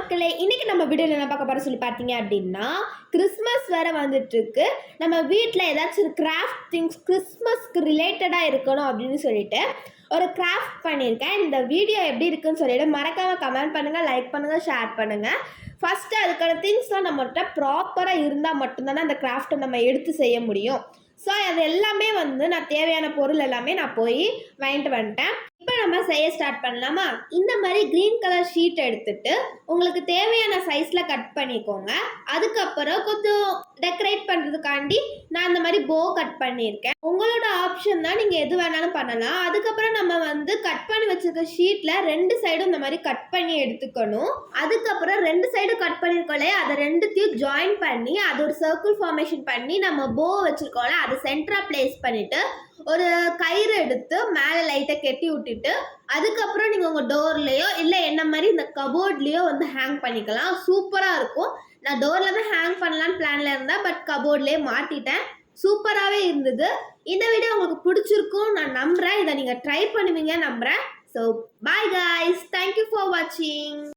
மக்களே, இன்னைக்கு நம்ம வீடியோல என்ன பார்க்க போறோம் சொல்லி பார்த்தீங்க அப்படின்னா, கிறிஸ்மஸ் வேற வந்துட்டு இருக்கு. நம்ம வீட்ல ஏதாச்சும் கிராஃப்ட் திங்ஸ் கிறிஸ்மஸ்க்கு ரிலேட்டடா இருக்கணும் அப்படின்னு சொல்லிட்டு ஒரு கிராஃப்ட் பண்ணியிருக்கேன். இந்த வீடியோ எப்படி இருக்குன்னு சொல்லிட்டு மறக்காம கமெண்ட் பண்ணுங்க, லைக் பண்ணுங்க, ஷேர் பண்ணுங்க. ஃபர்ஸ்ட் அதுக்கான திங்ஸ்லாம் நம்மகிட்ட ப்ராப்பராக இருந்தால் மட்டும்தானே அந்த கிராஃப்ட்டை நம்ம எடுத்து செய்ய முடியும். ஸோ அது எல்லாமே நான் தேவையான பொருள் எல்லாமே நான் போய் வாங்கிட்டு வந்துட்டேன். இப்போ நம்ம செய்ய ஸ்டார்ட் பண்ணலாமா? இந்த மாதிரி க்ரீன் கலர் ஷீட் எடுத்துட்டு உங்களுக்கு தேவையான சைஸில் கட் பண்ணிக்கோங்க. அதுக்கப்புறம் கொஞ்சம் டெக்கரேட் பண்ணுறதுக்காண்டி நான் இந்த மாதிரி போ கட் பண்ணியிருக்கேன். உங்களோட ஆப்ஷன் தான், நீங்கள் எது வேணாலும் பண்ணலாம். அதுக்கப்புறம் நம்ம கட் பண்ணி வச்சிருக்க ஷீட்டில் 2 சைடும் இந்த மாதிரி கட் பண்ணி எடுத்துக்கணும். அதுக்கப்புறம் 2 சைடும் கட் பண்ணியிருக்கோம்ல, அதை ரெண்டுத்தையும் ஜாயின் பண்ணி அது ஒரு சர்க்கிள் ஃபார்மேஷன் பண்ணி நம்ம போ வச்சுருக்கோம்ல அதை சென்டராக பிளேஸ் பண்ணிவிட்டு ஒரு கயிறு எடுத்து மேலே லைட்டாக கெட்டி விட்டுட்டு அதுக்கப்புறம் நீங்கள் உங்கள் டோர்லேயோ இல்லை என்ன மாதிரி இந்த கபோர்ட்லேயோ ஹேங் பண்ணிக்கலாம். சூப்பராக இருக்கும். நான் டோரில் தான் ஹேங் பண்ணலான்னு பிளானில் இருந்தேன், பட் கபோர்ட்லேயே மாட்டிட்டேன். சூப்பராகவே இருந்தது. இந்த வீடியோ உங்களுக்கு பிடிச்சிருக்கும் நான் நம்புகிறேன். இதை நீங்கள் ட்ரை பண்ணுவீங்க நம்புகிறேன். So bye guys, thank you for வாட்சிங்.